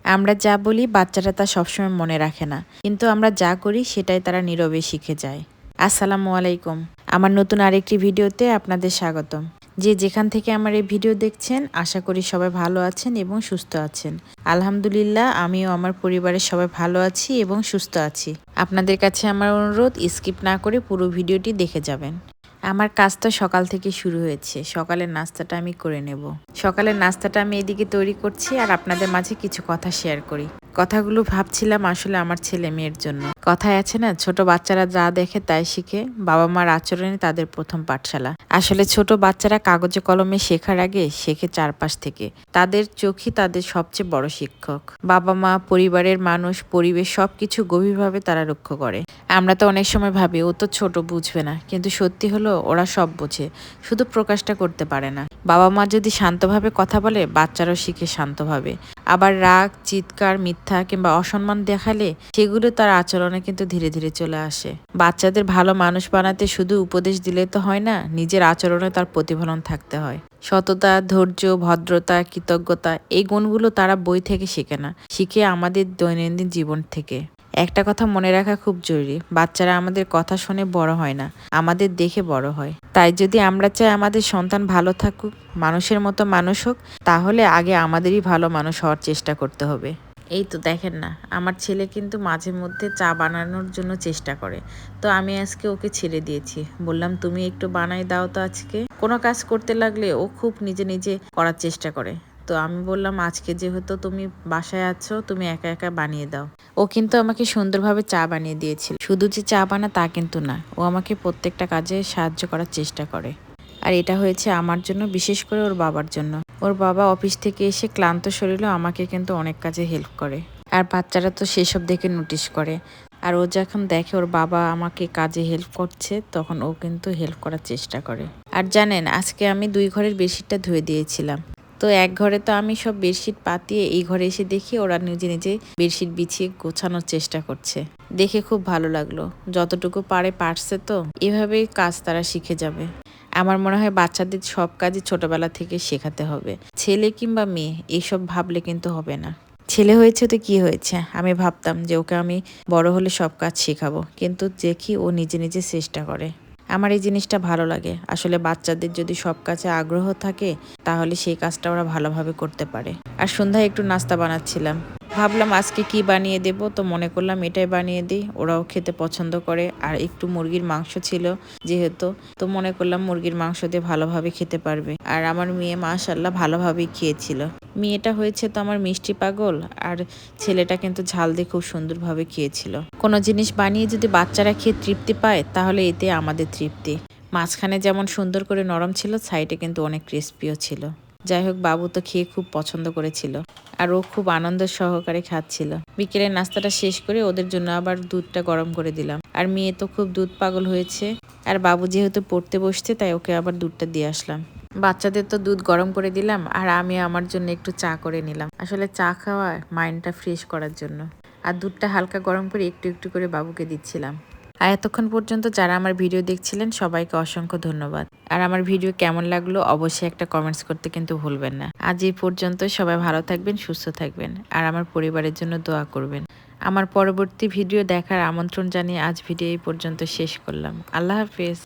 আমরা যা বলি বাচ্চারা তা সবসময় মনে রাখে না, কিন্তু আমরা যা করি সেটাই তারা নীরবে শিখে যায়। আসসালামু আলাইকুম। আমার নতুন আরেকটি ভিডিওতে আপনাদের স্বাগতম। যে যেখান থেকে আমার এই ভিডিও দেখছেন, আশা করি সবাই ভালো আছেন এবং সুস্থ আছেন। আলহামদুলিল্লাহ, আমিও আমার পরিবারের সবাই ভালো আছি এবং সুস্থ আছি। আপনাদের কাছে আমার অনুরোধ, স্কিপ না করে পুরো ভিডিওটি দেখে যাবেন। আমার কাজ তো সকাল থেকে শুরু হয়েছে। সকালের নাস্তাটা আমি করে নেব। সকালের নাস্তাটা আমি এদিকে তৈরি করছি আর আপনাদের মাঝে কিছু কথা শেয়ার করি। কথাগুলো ভাবছিলাম আসলে আমার ছেলে মেয়ের জন্য। কথায় আছে না, ছোট বাচ্চারা যা দেখে তাই শিখে। বাবা মার আচরণে তাদের প্রথম পাঠশালা। আসলে ছোট বাচ্চারা কাগজে কলমে শেখার আগে শেখে চারপাশ থেকে। তাদের চোখই তাদের সবচেয়ে বড় শিক্ষক। বাবা মা, পরিবারের মানুষ, পরিবেশ সবকিছু গভীরভাবে তারা লক্ষ্য করে। আমরা তো অনেক সময় ভাবি ও তো ছোট, বুঝবে না, কিন্তু সত্যি হলো ওরা সব বোঝে, শুধু প্রকাশটা করতে পারে না। বাবা মা যদি শান্তভাবে কথা বলে, বাচ্চারাও শিখে শান্তভাবে। আবার রাগ, চিৎকার, মিথ্যা কিংবা অসম্মান দেখালে সেগুলো তার আচরণে কিন্তু ধীরে ধীরে চলে আসে। বাচ্চাদের ভালো মানুষ বানাতে শুধু উপদেশ দিলে তো হয় না, নিজের আচরণে তার প্রতিফলন থাকতে হয়। সততা, ধৈর্য, ভদ্রতা, কৃতজ্ঞতা, এই গুণগুলো তারা বই থেকে শেখে না, শিখে আমাদের দৈনন্দিন জীবন থেকে। একটা কথা মনে রাখা খুব জরুরি, বাচ্চারা আমাদের কথা শুনে বড় হয় না, আমাদের দেখে বড় হয়। তাই যদি আমরা চাই আমাদের সন্তান ভালো থাকুক, মানুষের মতো মানুষ হোক, তাহলে আগে আমাদেরই ভালো মানুষ হওয়ার চেষ্টা করতে হবে। এই তো দেখেন না, আমার ছেলে কিন্তু মাঝে মধ্যে চা বানানোর জন্য চেষ্টা করে। তো আমি আজকে ওকে ছেড়ে দিয়েছি, বললাম তুমি একটু বানাই দাও তো আজকে। কোনো কাজ করতে লাগলে ও খুব নিজে নিজে করার চেষ্টা করে। তো আমি বললাম আজকে যেহেতু তুমি বাসায় আছো, তুমি একা একা বানিয়ে দাও। ও কিন্তু আমাকে সুন্দরভাবে চা বানিয়ে দিয়েছিল। শুধু যে চা বানা তা কিন্তু না, ও আমাকে প্রত্যেকটা কাজে সাহায্য করার চেষ্টা করে। আর এটা হয়েছে আমার জন্য, বিশেষ করে ওর বাবার জন্য। ওর বাবা অফিস থেকে এসে ক্লান্ত শরীরেও আমাকে কিন্তু অনেক কাজে হেল্প করে। আর বাচ্চারা তো সেসব দেখে নোটিশ করে। আর ও যখন দেখে ওর বাবা আমাকে কাজে হেল্প করছে, তখন ও কিন্তু হেল্প করার চেষ্টা করে। আর জানেন, আজকে আমি 2 ঘরের বেডশিটটা ধুয়ে দিয়েছিলাম। তো এক ঘরে তো আমি সব বেডশিট পাতিয়ে এই ঘরে এসে দেখি ওরা নিজে নিজে বেডশিট বিছিয়ে গোছানোর চেষ্টা করছে। দেখে খুব ভালো লাগলো। যতটুকু পারছে তো। এভাবেই কাজ তারা শিখে যাবে। আমার মনে হয় বাচ্চাদের সব কাজই ছোটবেলা থেকে শেখাতে হবে। ছেলে কিংবা মেয়ে এইসব ভাবলে কিন্তু হবে না। ছেলে হয়েছে তো কি হয়েছে, আমি ভাবতাম যে ওকে আমি বড় হলে সব কাজ শেখাবো, কিন্তু দেখি ও নিজে নিজে চেষ্টা করে। আমার এই জিনিসটা ভালো লাগে। আসলে বাচ্চাদের যদি সব কাজে আগ্রহ থাকে, তাহলে সেই কাজটা ওরা ভালোভাবে করতে পারে। আর সন্ধ্যায় একটু নাস্তা বানাচ্ছিলাম, ভাবলাম আজকে কি বানিয়ে দেব, তো মনে করলাম এটাই বানিয়ে দিই, ওরাও খেতে পছন্দ করে। আর একটু মুরগির মাংস ছিল যেহেতু, তো মনে করলাম মুরগির মাংস দিয়ে ভালোভাবে খেতে পারবে। আর আমার মেয়ে মাশাআল্লাহ ভালোভাবেই খেয়েছিল। মেয়েটা হয়েছে তো আমার মিষ্টি পাগল, আর ছেলেটা কিন্তু ঝাল দিয়ে খুব সুন্দরভাবে খেয়েছিল। কোনো জিনিস বানিয়ে যদি বাচ্চারা খেয়ে তৃপ্তি পায়, তাহলে এতে আমাদের তৃপ্তি। মাঝখানে যেমন সুন্দর করে নরম ছিল, সাইডে কিন্তু অনেক ক্রিস্পিও ছিল। যাই হোক, বাবু তো খেয়ে খুব পছন্দ করেছিল, আর ও খুব আনন্দ সহকারে খাচ্ছিল। বিকেলের নাস্তাটা শেষ করে ওদের জন্য আবার দুধটা গরম করে দিলাম। আর মেয়ে তো খুব দুধ পাগল হয়েছে, আর বাবু যেহেতু পড়তে বসছে, তাই ওকে আবার দুধটা দিয়ে আসলাম। বাচ্চাদের তো দুধ গরম করে দিলাম, আর আমি আমার জন্য একটু চা করে নিলাম। আসলে চা খাওয়া মাইন্ডটা ফ্রেশ করার জন্য। আর দুধটা হালকা গরম করে একটু একটু করে বাবুকে দিচ্ছিলাম। আর এতক্ষণ পর্যন্ত যারা আমার ভিডিও দেখছিলেন, সবাইকে অসংখ্য ধন্যবাদ। আর আমার ভিডিও কেমন লাগলো অবশ্যই একটা কমেন্টস করতে কিন্তু ভুলবেন না। আজ এই পর্যন্ত, সবাই ভালো থাকবেন, সুস্থ থাকবেন, আর আমার পরিবারের জন্য দোয়া করবেন। আমার পরবর্তী ভিডিও দেখার আমন্ত্রণ জানিয়ে আজ ভিডিও এই পর্যন্ত শেষ করলাম। আল্লাহ হাফেজ।